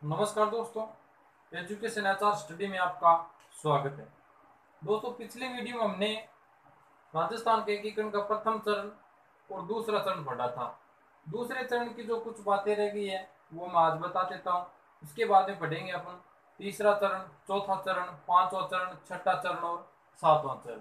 नमस्कार दोस्तों, education HR study में आपका स्वागत है। दोस्तों, पिछले वीडियो में हमने राजस्थान के एकीकरण का प्रथम चरण और दूसरा चरण पढ़ा था। दूसरे चरण की जो कुछ बातें रह गई है वो मैं आज बता देता हूँ। उसके बाद में पढ़ेंगे अपन तीसरा चरण, चौथा चरण, पांचवा चरण, छठा चरण और सातवां चरण।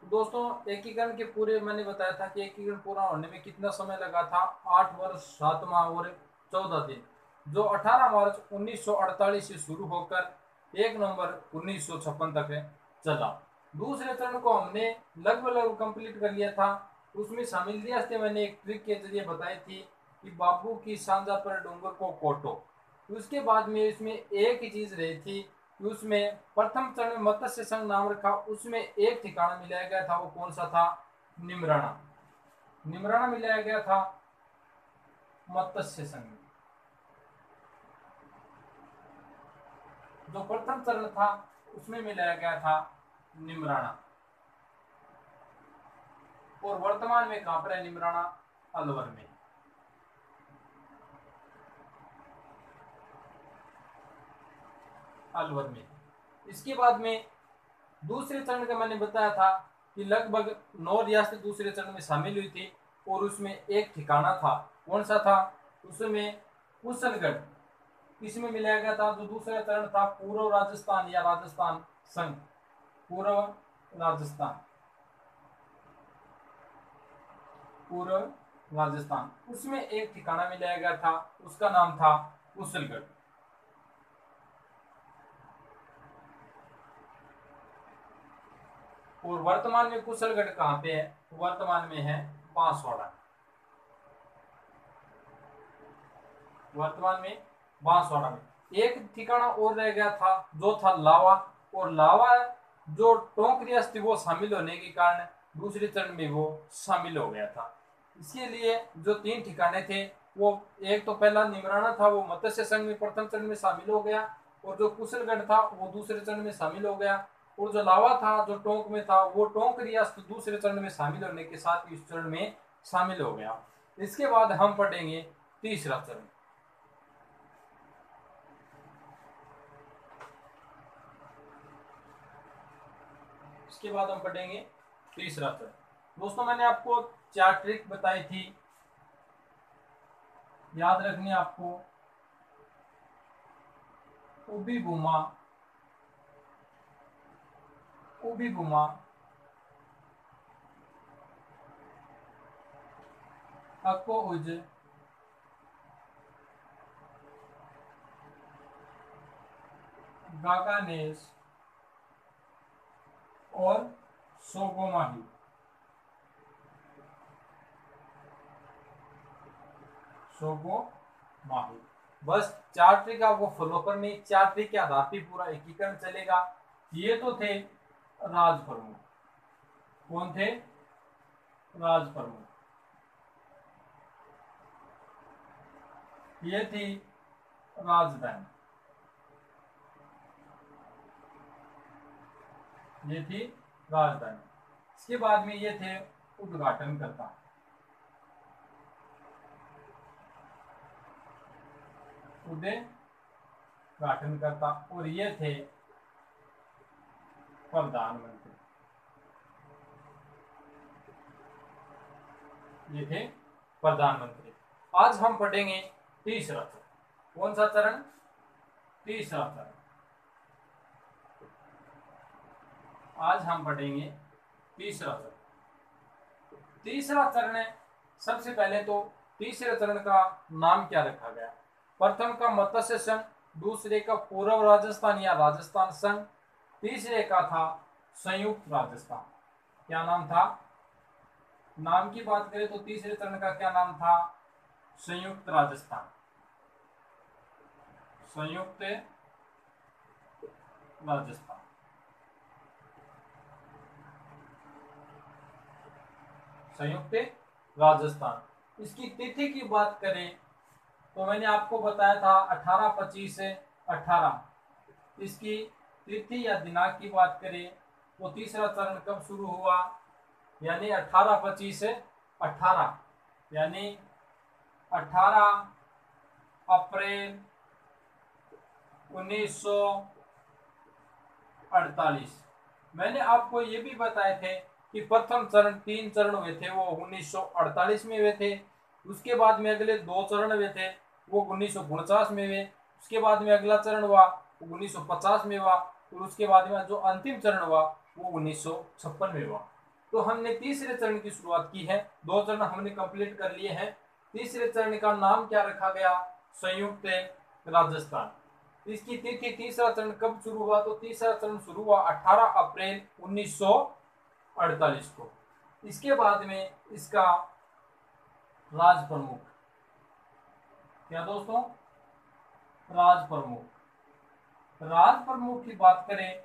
तो दोस्तों, एकीकरण के पूरे मैंने बताया था कि एकीकरण पूरा होने में कितना समय लगा था। 8 वर्ष 7 माह और 14 दिन, जो 18 मार्च 1948 से शुरू होकर 1 नवंबर 1956 तक चला। दूसरे चरण को हमने लगभग कंप्लीट कर लिया था। उसमें शामिल थे मैंने एक ट्रिक के जरिए बताई थी कि बाबू की सांझा पर डूंगर को कोटो। उसके बाद में इसमें एक ही चीज रही थी कि उसमें प्रथम चरण में मत्स्य संघ नाम रखा, उसमें एक ठिकाना मिलाया गया था। वो कौन सा था? निमराना। निमराना मिलाया गया था मत्स्य संघ में। जो प्रथम चरण था उसमें मिलाया गया था निमराना। और वर्तमान में कहां पर है निमराना? अलवर में। अलवर में। इसके बाद में दूसरे चरण का मैंने बताया था कि लगभग 9 रियासतें दूसरे चरण में शामिल हुई थी और उसमें एक ठिकाना था। कौन सा था? उसमें कुशलगढ़। इसमें मिलाया गया था। जो दूसरा चरण था पूर्व राजस्थान या राजस्थान संघ। पूर्व राजस्थान, पूर्व राजस्थान, उसमें एक ठिकाना मिलाया गया था। उसका नाम था कुशलगढ़। और वर्तमान में कुशलगढ़ कहां पे है? वर्तमान में है बांसवाड़ा। वर्तमान में बांसवाड़ा में। एक ठिकाना और रह गया था जो था लावा। और लावा जो टोंक रियासत थी वो शामिल होने के कारण दूसरे चरण में वो शामिल हो गया था। इसके लिए जो 3 ठिकाने थे वो, एक तो पहला निमराना था, वो मत्स्य संघ में प्रथम चरण में शामिल हो गया। और जो कुशलगढ़ था वो दूसरे चरण में शामिल हो गया। और जो लावा था जो टोंक में था वो टोंक रियासत दूसरे चरण में शामिल होने के साथ इस चरण में शामिल हो गया। इसके बाद हम पढ़ेंगे तीसरा चरण। इसके बाद हम पढ़ेंगे तीसरा चरण। दोस्तों, मैंने आपको 4 ट्रिक बताई थी, याद रखनी आपको। उभी बुमा, उभी बुमा, अको उज, गागानेस और सोगोमाही। सोगोमाही। बस 4 ट्रिक आपको फॉलो करनी। 4 ट्रिक के आधार पर पूरा एकीकरण चलेगा। ये तो थे राज प्रमुख। कौन थे? राज प्रमुख। ये थी राजधानी। ये थी राजधानी। इसके बाद में ये थे उद्घाटनकर्ता। उद्घाटनकर्ता। और ये थे प्रधानमंत्री। ये थे प्रधानमंत्री। आज हम पढ़ेंगे तीसरा चरण। कौन सा चरण? तीसरा चरण। आज हम पढ़ेंगे तीसरा चरण। तीसरा चरण है, सबसे पहले तो तीसरे चरण का नाम क्या रखा गया? प्रथम का मत्स्य संघ, दूसरे का पूर्व राजस्थान या राजस्थान संघ, तीसरे का था संयुक्त राजस्थान। क्या नाम था? नाम की बात करें तो तीसरे चरण का क्या नाम था? संयुक्त राजस्थान। संयुक्त राजस्थान। संयुक्त राजस्थान। इसकी तिथि की बात करें तो मैंने आपको बताया था 1825 इसकी तिथि या दिनांक की बात करें तो तीसरा चरण कब शुरू हुआ? यानी 1825 यानी 18 अप्रैल 1948। मैंने आपको ये भी बताए थे कि प्रथम चरण 3 चरण हुए थे वो 1948 में हुए थे। उसके बाद में अगले 2 चरण हुए थे वो 1949 में हुए। उसके बाद में अगला चरण हुआ वो 1950 में हुआ, और उसके बाद में जो अंतिम चरण हुआ वो 1956 में हुआ। तो हमने तीसरे चरण की शुरुआत की है, 2 चरण हमने कंप्लीट कर लिए हैं। तीसरे चरण का नाम क्या रखा गया? संयुक्त राजस्थान। इसकी तिथि, तीसरा चरण कब शुरू हुआ? तो तीसरा चरण शुरू हुआ 18 अप्रैल 1948 को। इसके बाद में इसका राज प्रमुख, क्या दोस्तों? राज प्रमुख। राज प्रमुख की बात करें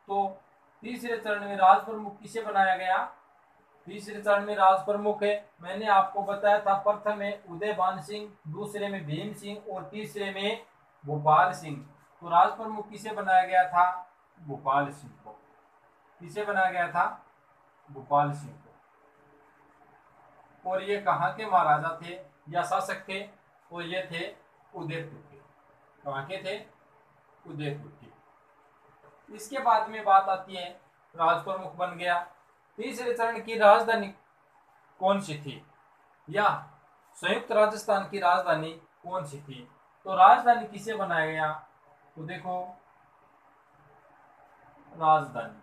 तो तीसरे चरण में राज प्रमुख किसे बनाया गया? तीसरे चरण में राज प्रमुख है, मैंने आपको बताया था, प्रथम में उदयभान सिंह, दूसरे में भीम सिंह और तीसरे में भोपाल सिंह। तो राज प्रमुख किसे बनाया गया था? भोपाल सिंह को। किसे बनाया गया था? भोपाल सिंह को। और ये कहाँ के महाराजा थे या शासक थे? तो ये थे उदयपुर के। कहाँ के थे? उदयपुर के। इसके बाद में बात आती है, राज प्रमुख बन गया। तीसरे चरण की राजधानी कौन सी थी, या संयुक्त राजस्थान की राजधानी कौन सी थी? तो राजधानी किसे बनाया गया? तो देखो, राजधानी,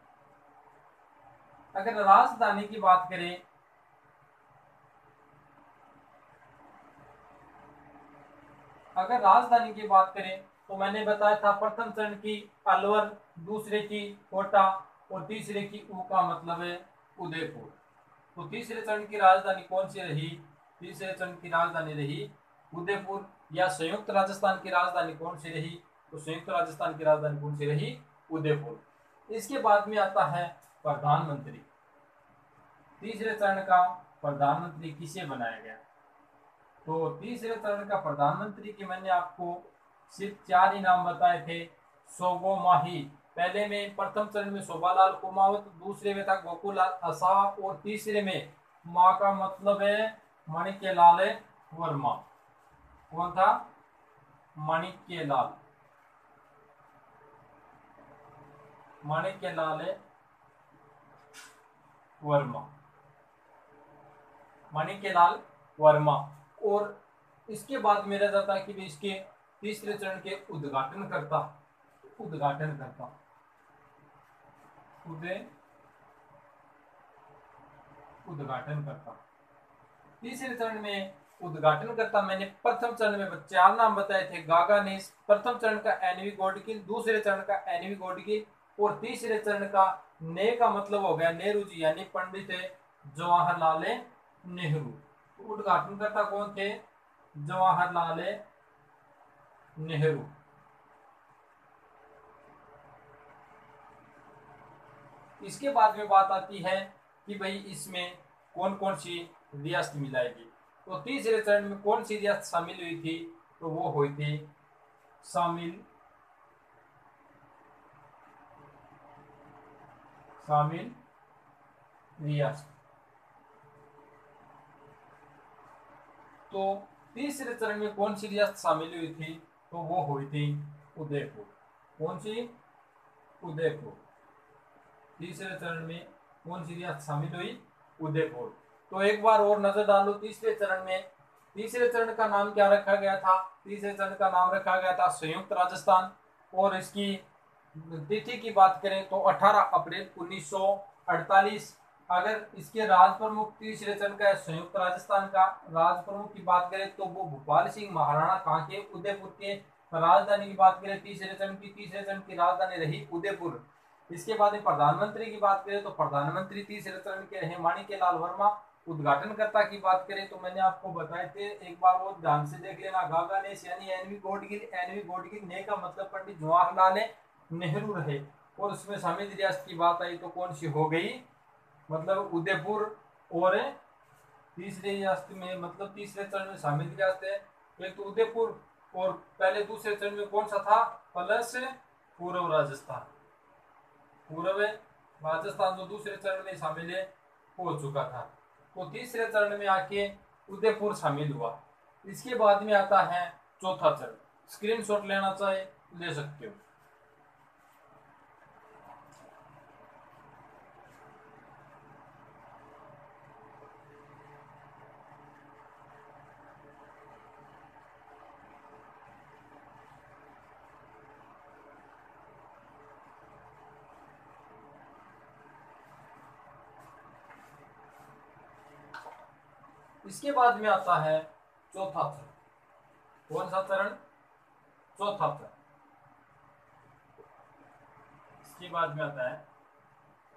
अगर राजधानी की बात करें, अगर राजधानी की बात करें तो मैंने बताया था प्रथम चरण की अलवर, दूसरे की कोटा और तीसरे की ऊ का मतलब है उदयपुर। तो तीसरे चरण की राजधानी कौन सी रही? तीसरे चरण की राजधानी रही उदयपुर। या संयुक्त राजस्थान की राजधानी कौन सी रही? तो संयुक्त राजस्थान की राजधानी कौन सी रही? उदयपुर। इसके बाद में आता है प्रधानमंत्री। तीसरे चरण का प्रधानमंत्री किसे बनाया गया? तो तीसरे चरण का प्रधानमंत्री के मैंने आपको सिर्फ 4 ही नाम बताए थे। सोगो माही, पहले में प्रथम चरण में शोभालाल कुमावत, दूसरे में था गोकुलाल आसा और तीसरे में माँ का मतलब है माणिक्यलाल वर्मा। कौन था? माणिक्यलाल, माणिक्यलाल वर्मा, माणिक्यलाल वर्मा। और इसके बाद में रह जाता है कि इसके तीसरे चरण के उद्घाटन करता, उद्घाटन करता, उद्घाटन करता। तीसरे चरण में उद्घाटन करता मैंने प्रथम चरण में 4 नाम बताए थे। गागानेस, प्रथम चरण का एनवी गोडगिल, दूसरे चरण का एनवी गोडगिल और तीसरे चरण का ने का मतलब हो गया नेहरू जी, यानी पंडित जवाहरलाल नेहरू। उद्घाटन करता कौन थे? जवाहरलाल नेहरू। इसके बाद में बात आती है कि भाई इसमें कौन कौन सी रियासत मिलाएगी। तो तीसरे चरण में कौन सी रियासत शामिल हुई थी? तो वो हुई थी शामिल रियासत। तो तीसरे चरण में कौन सी रियासत शामिल हुई थी? तो वो हुई थी उदयपुर। कौन सी? उदयपुर। तीसरे चरण में कौन सी रियासत शामिल हुई? उदयपुर। तो एक बार और नजर डालो तीसरे चरण में। तीसरे चरण का नाम क्या रखा गया था? तीसरे चरण का नाम रखा गया था संयुक्त राजस्थान। और इसकी तिथि की बात करें तो 18 अप्रैल 1948। अगर इसके राज प्रमुख तीसरे चरण का संयुक्त राजस्थान का राज प्रमुख की बात करें तो वो भोपाल सिंह महाराणा कहाँ के? उदयपुर के। राजधानी की बात करें तीसरे चरण की राजधानी रही उदयपुर। इसके बाद प्रधानमंत्री की बात करें तो प्रधानमंत्री तीसरे चरण के रहे माणिक्यलाल वर्मा। उद्घाटनकर्ता की बात करें तो मैंने आपको बताए थे, एक बार वो ध्यान से देख लेना, गागानेस यानी एनवी गोडगिल। एनवी गोडगिल ने का मतलब पंडित जवाहरलाल नेहरू रहे। और उसमें शामिल रियासत की बात आई तो कौन सी हो गई? मतलब उदयपुर। और तीसरे रियासत में मतलब तीसरे चरण में शामिल रियासत है एक तो उदयपुर, और पहले दूसरे चरण में कौन सा था? प्लस पूर्व राजस्थान। पूर्व राजस्थान जो दूसरे चरण में शामिल हो चुका था। तो तीसरे चरण में आके उदयपुर शामिल हुआ। इसके बाद में आता है चौथा चरण। स्क्रीनशॉट लेना चाहिए, ले सकते हो। इसके बाद में आता है चौथा चरण। कौन सा चरण? चौथा चरण। इसके बाद में आता है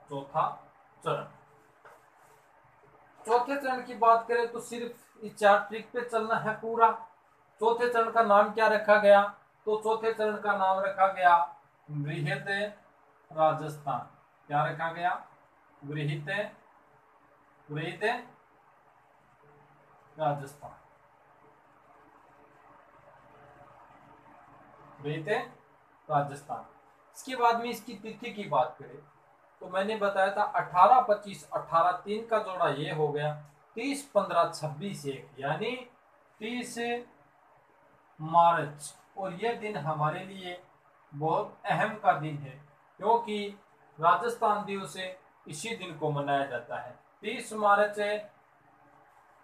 चौथा चरण। चौथे चरण की बात करें तो सिर्फ इस 4 ट्रिक पे चलना है पूरा। चौथे चरण का नाम क्या रखा गया? तो चौथे चरण का नाम रखा गया बृहद राजस्थान। क्या रखा गया? बृहद राजस्थान। बृहद राजस्थान। इसके बाद में इसकी तिथि की बात करें तो मैंने बताया था 18-25 18-3 का जोड़ा ये हो गया 30-15-26 1 यानी 30 मार्च। और यह दिन हमारे लिए बहुत अहम का दिन है क्योंकि राजस्थान दिवस इसी दिन को मनाया जाता है। 30 मार्च है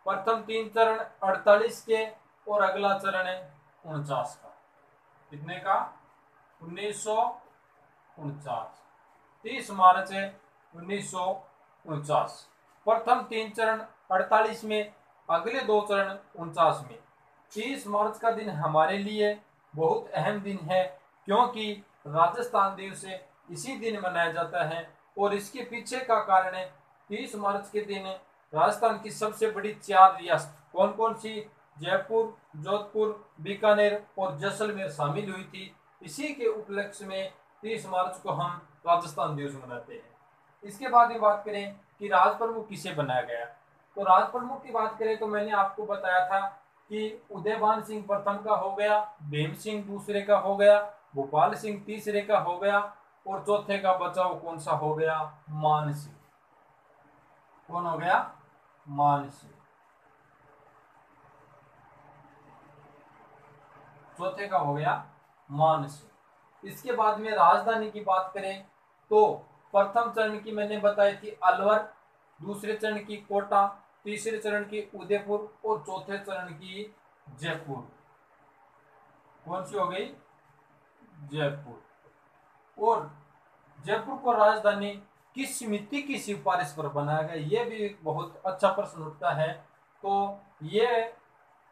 प्रथम 3 चरण 48 के और अगला चरण है 49 का। कितने का? 1949। 30 मार्च है 1949। प्रथम 3 चरण 48 में, अगले 2 चरण 49 में। 30 मार्च का दिन हमारे लिए बहुत अहम दिन है क्योंकि राजस्थान दिवस इसी दिन मनाया जाता है। और इसके पीछे का कारण है 30 मार्च के दिन राजस्थान की सबसे बड़ी 4 रियासत कौन कौन सी? जयपुर, जोधपुर, बीकानेर और जैसलमेर शामिल हुई थी। इसी के उपलक्ष्य में 30 मार्च को हम राजस्थान दिवस मनाते हैं। इसके बाद में बात करें कि राज प्रमुख किसे बनाया गया, तो राज प्रमुख की बात करें तो मैंने आपको बताया था कि उदयभान सिंह प्रथम का हो गया, भीम सिंह दूसरे का हो गया, भोपाल सिंह तीसरे का हो गया और चौथे का बचाव कौन सा हो गया? मान सिंह। कौन हो गया? मान सिंह। चौथे का हो गया मान सिंह। इसके बाद में राजधानी की बात करें तो प्रथम चरण की मैंने बताई थी अलवर, दूसरे चरण की कोटा, तीसरे चरण की उदयपुर और चौथे चरण की जयपुर। कौन सी हो गई? जयपुर। और जयपुर को राजधानी किस समिति की सिफारिश पर बनाया गया? यह भी एक बहुत अच्छा प्रश्न उठता है। तो ये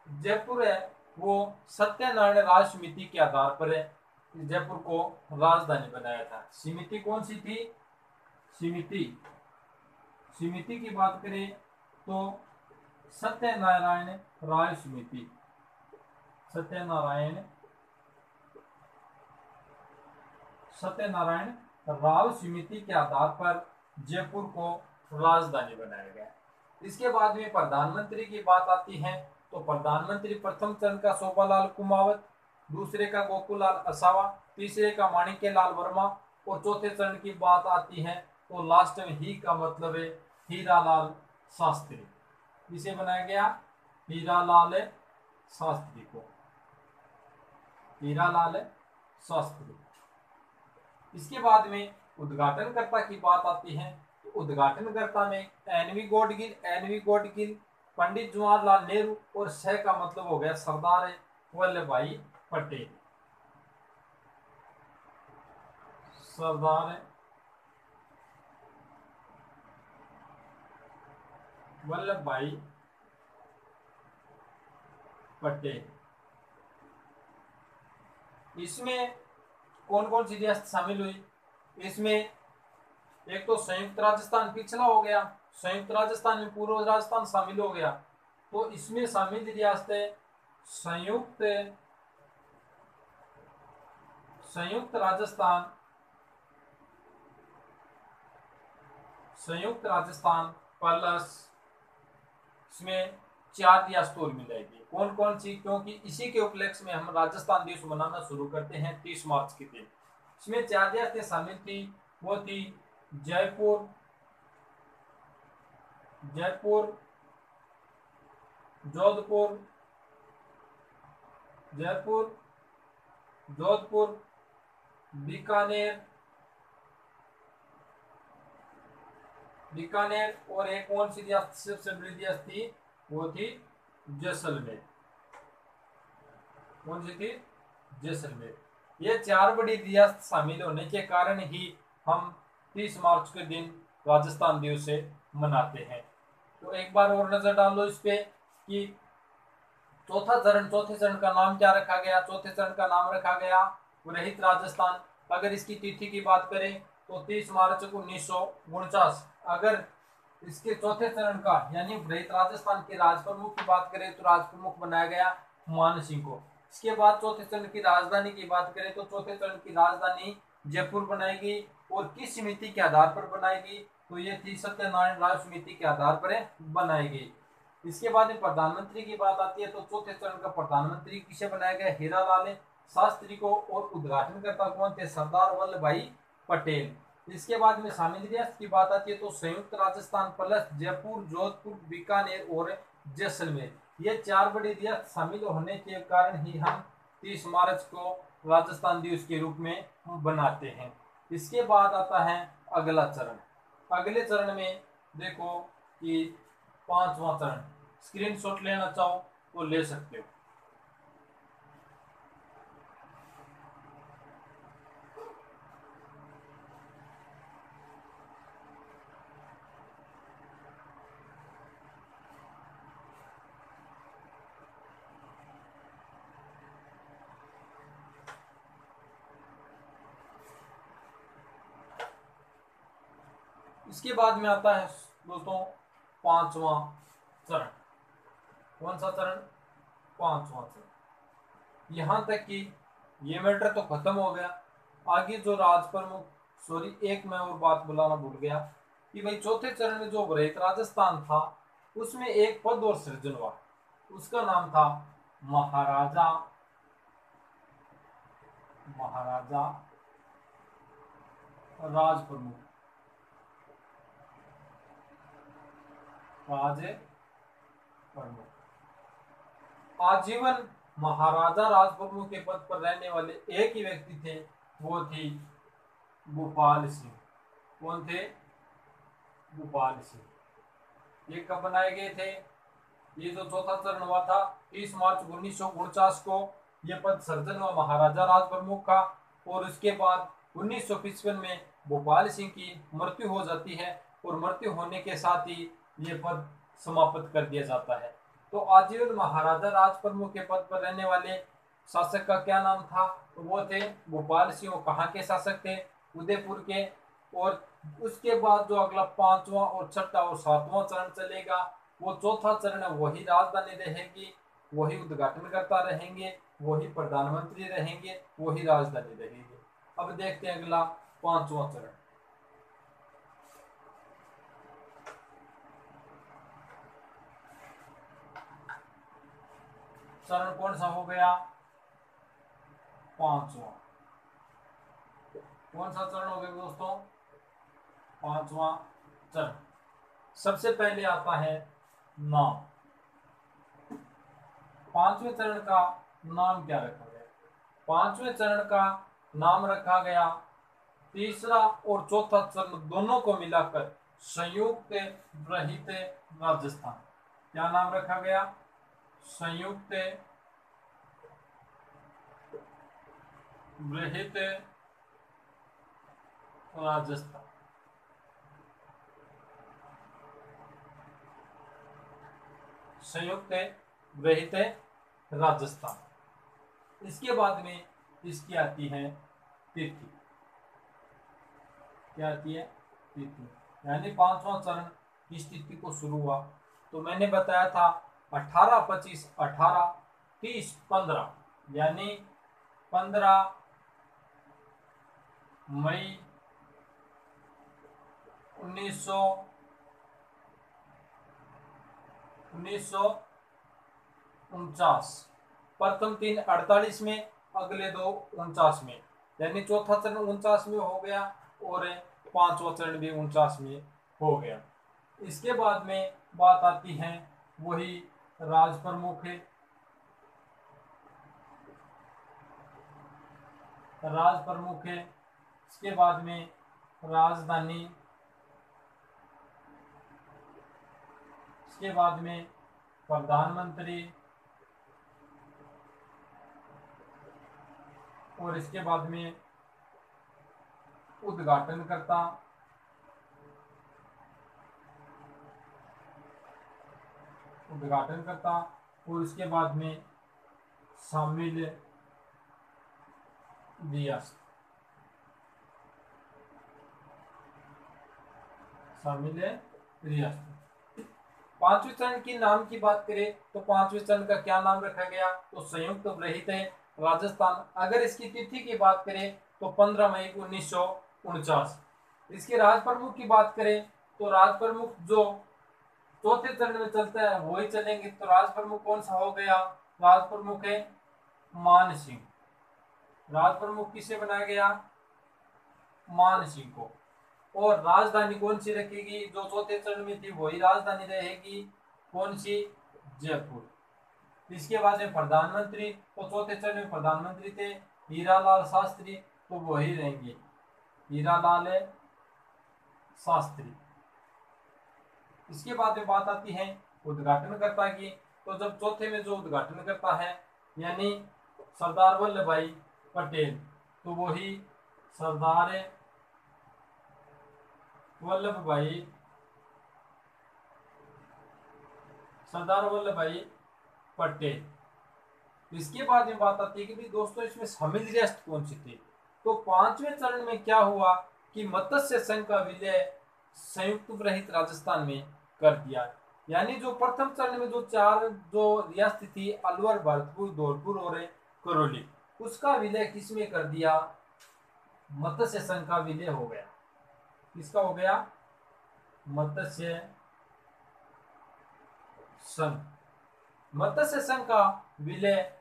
जयपुर है वो सत्यनारायण राज समिति के आधार पर है जयपुर को राजधानी बनाया था। समिति कौन सी थी? समिति की बात करें तो सत्यनारायण राय समिति। सत्यनारायण राव समिति के आधार पर जयपुर को राजधानी बनाया गया। इसके बाद में प्रधानमंत्री की बात आती है तो प्रधानमंत्री प्रथम चरण का शोभालाल कुमावत, दूसरे का गोकुलाल असावा, तीसरे का माणिक्यलाल वर्मा और चौथे चरण की बात आती है तो लास्ट में ही का मतलब है हीरालाल शास्त्री। इसे बनाया गया हीरालाल शास्त्री को, हीरालाल शास्त्री। इसके बाद में उद्घाटनकर्ता की बात आती है तो उद्घाटनकर्ता में एनवी गॉडगिल, पंडित जवाहरलाल नेहरू और सह का मतलब हो गया सरदार वल्लभ भाई पटेल। सरदार वल्लभ भाई पटेल। इसमें कौन कौन सी रियासत शामिल हुई? इसमें एक तो संयुक्त राजस्थान पिछला हो गया, संयुक्त राजस्थान में पूर्व राजस्थान शामिल हो गया। तो इसमें शामिल रियासतें संयुक्त राजस्थान प्लस इसमें 4 रियासतें और मिल जाएगी। कौन कौन सी? क्योंकि इसी के उपलक्ष्य में हम राजस्थान दिवस मनाना शुरू करते हैं 30 मार्च के दिन। इसमें 4 रियासतें शामिल थी, वो थी जयपुर, जोधपुर, बीकानेर, बीकानेर, और एक कौन सी रियासत सबसे बड़ी रियासत थी, वो थी जैसलमेर। कौन सी थी, जैसलमेर। ये चार बड़ी रियासत शामिल होने के कारण ही हम 30 मार्च के दिन राजस्थान दिवस से मनाते हैं। तो एक बार और नजर डालो इस पे कि चौथे चरण का नाम क्या रखा गया। चौथे चरण का नाम रखा गया रहित राजस्थान। अगर इसकी तिथि की बात करें तो 30 मार्च 1949। अगर इसके चौथे चरण का यानी रहित राजस्थान के राज प्रमुख की बात करें तो राज प्रमुख बनाया गया मान सिंह को। इसके बाद चौथे चरण की राजधानी की बात करें तो चौथे चरण की राजधानी जयपुर बनाएगी। और किस समिति के आधार पर बनाएगी, तो ये थी सत्यनारायण राय समिति के आधार पर बनाएगी। इसके बाद में प्रधानमंत्री की बात आती है तो चौथे चरण का प्रधानमंत्री किसे बनाया गया, हीरालाल शास्त्री को। और उद्घाटनकर्ता कौन थे, सरदार वल्लभ भाई पटेल। इसके बाद में शामिल रियासत की बात आती है तो संयुक्त राजस्थान प्लस जयपुर, जोधपुर, बीकानेर और जैसलमेर। ये चार बड़ी रियासत शामिल होने के कारण ही हम 30 मार्च को राजस्थान दिवस के रूप में बनाते हैं। इसके बाद आता है अगला चरण। अगले चरण में देखो कि 5वां चरण, स्क्रीनशॉट लेना चाहो तो ले सकते हो। इसके बाद में आता है दोस्तों 5वां चरण। कौन सा चरण, 5वां चरण। यहां तक कि ये मैटर तो खत्म हो गया। आगे जो राज प्रमुख, सॉरी एक मैं और बात बुलाना भूल गया कि भाई चौथे चरण में जो रहित राजस्थान था उसमें एक पद और सृजन हुआ। उसका नाम था महाराजा, महाराजा राज प्रमुख, राज प्रमुख। आजीवन महाराजा राज प्रमुख के पद पर रहने वाले एक ही व्यक्ति थे, वो थी भोपाल सिंह। कौन थे, भोपाल सिंह। ये कब बनाए गए थे, ये जो चौथा चरण हुआ था 30 मार्च 1949 को ये पद सृजन हुआ महाराजा राज प्रमुख का। और उसके बाद 1955 में भोपाल सिंह की मृत्यु हो जाती है और मृत्यु होने के साथ ही ये पद समाप्त कर दिया जाता है। तो आजीवन महाराजा राज प्रमुख के पद पर रहने वाले शासक का क्या नाम था, तो वो थे भोपाल सिंह। कहाँ के शासक थे, उदयपुर के। और उसके बाद जो अगला 5वां और 6ठा और 7वां चरण चलेगा, वो चौथा चरण है, वही राजधानी रहेगी, वही उद्घाटनकर्ता रहेंगे, वही प्रधानमंत्री रहेंगे, वही राजधानी रहेगी। अब देखते हैं अगला 5वां चरण। चरण कौन सा हो गया, 5वां। कौन सा चरण हो गया दोस्तों, 5वां चरण। सबसे पहले आता है नाम। 5वें चरण का नाम क्या रखा गया, 5वें चरण का नाम रखा गया, तीसरा और चौथा चरण दोनों को मिलाकर संयुक्त रहित राजस्थान। क्या नाम रखा गया, संयुक्त रहित राजस्थान। संयुक्त रहित राजस्थान। इसके बाद में इसकी आती है तिथि। क्या आती है, तिथि। यानी 5वां चरण किस तिथि को शुरू हुआ, तो मैंने बताया था 18, 25, 18, 30, 15, यानी 15 मई 1949। प्रथम 3 48 में, अगले 2 49 में, यानी चौथा चरण 49 में हो गया और 5वां चरण भी 49 में हो गया। इसके बाद में बात आती है वही राज प्रमुख है। राज प्रमुख है, इसके बाद में राजधानी, इसके बाद में प्रधानमंत्री, और इसके बाद में उद्घाटनकर्ता, और इसके बाद में शामिल रियासत, पांचवें चरण की नाम की बात करें तो पांचवें चरण का क्या नाम रखा गया, तो संयुक्त रहित है राजस्थान। अगर इसकी तिथि की बात करें तो 15 मई 1949। इसके राज प्रमुख की बात करें तो राज प्रमुख जो चौथे चरण में चलता है वही चलेंगे। तो राज प्रमुख कौन सा हो गया, राज प्रमुख है मान सिंह। राज प्रमुख किसे बनाया गया, मान सिंह को। और राजधानी कौन सी रखेगी, जो चौथे चरण में थी वही राजधानी रहेगी, कौन सी, जयपुर। इसके बाद में प्रधानमंत्री, तो चौथे चरण में प्रधानमंत्री थे हीरालाल शास्त्री, तो वही रहेंगे हीरालाल शास्त्री। इसके बाद में बात आती है उद्घाटनकर्ता की। तो जब चौथे में जो उद्घाटनकर्ता है यानी सरदार वल्लभ भाई पटेल, तो वही सरदार वल्लभ भाई पटेल। इसके बाद में बात आती है कि भाई दोस्तों इसमें शामिल रियासत कौन सी थी। तो पांचवें चरण में क्या हुआ कि मत्स्य संघ का विलय संयुक्त रहित राजस्थान में कर दिया। यानी जो प्रथम चरण में जो चार जो रियासत थी अलवर, भरतपुर, धौलपुर और करौली, उसका विलय किसमें कर दिया, मत्स्य संघ का विलय हो गया। किसका हो गया, मत्स्य संघ। मत्स्य संघ का विलय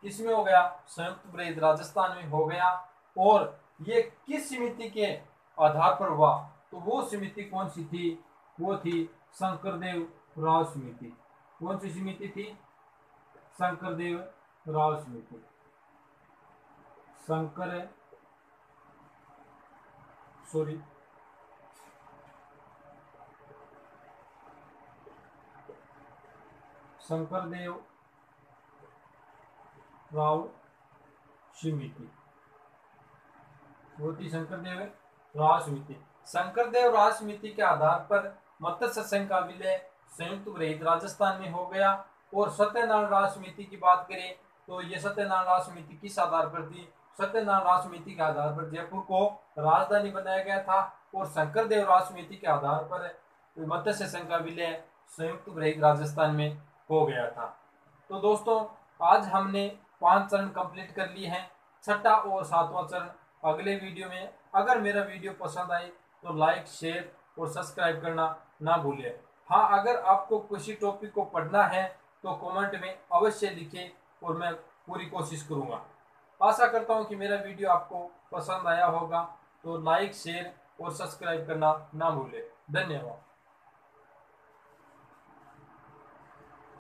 किसमें हो गया, संयुक्त रहित राजस्थान में हो गया। और ये किस समिति के आधार पर हुआ, तो वो समिति कौन सी थी, वो थी शंकरदेव राव समिति। कौन सी समिति थी, शंकरदेव राव समिति। शंकरदेव राव समिति, वो थी शंकरदेव राव समिति। शंकरदेव राव समिति के आधार पर मत्स्य संघ का विलय संयुक्त रहित राजस्थान में हो गया। और सत्यनारायण राव समिति की बात करें तो ये सत्यनारायण राव समिति किस आधार पर थी, सत्यनारायण राव समिति के आधार पर जयपुर को राजधानी बनाया गया था। और शंकरदेव राव समिति के आधार पर मत्स्य संघ का विलय संयुक्त रहित राजस्थान में हो गया था। तो दोस्तों आज हमने 5 चरण कंप्लीट कर लिए हैं, छठा और सातवां चरण अगले वीडियो में। अगर मेरा वीडियो पसंद आए तो लाइक, शेयर और सब्सक्राइब करना ना भूलें। हाँ, अगर आपको किसी टॉपिक को पढ़ना है तो कमेंट में अवश्य लिखें और मैं पूरी कोशिश करूँगा। आशा करता हूँ कि मेरा वीडियो आपको पसंद आया होगा, तो लाइक, शेयर और सब्सक्राइब करना ना भूलें। धन्यवाद।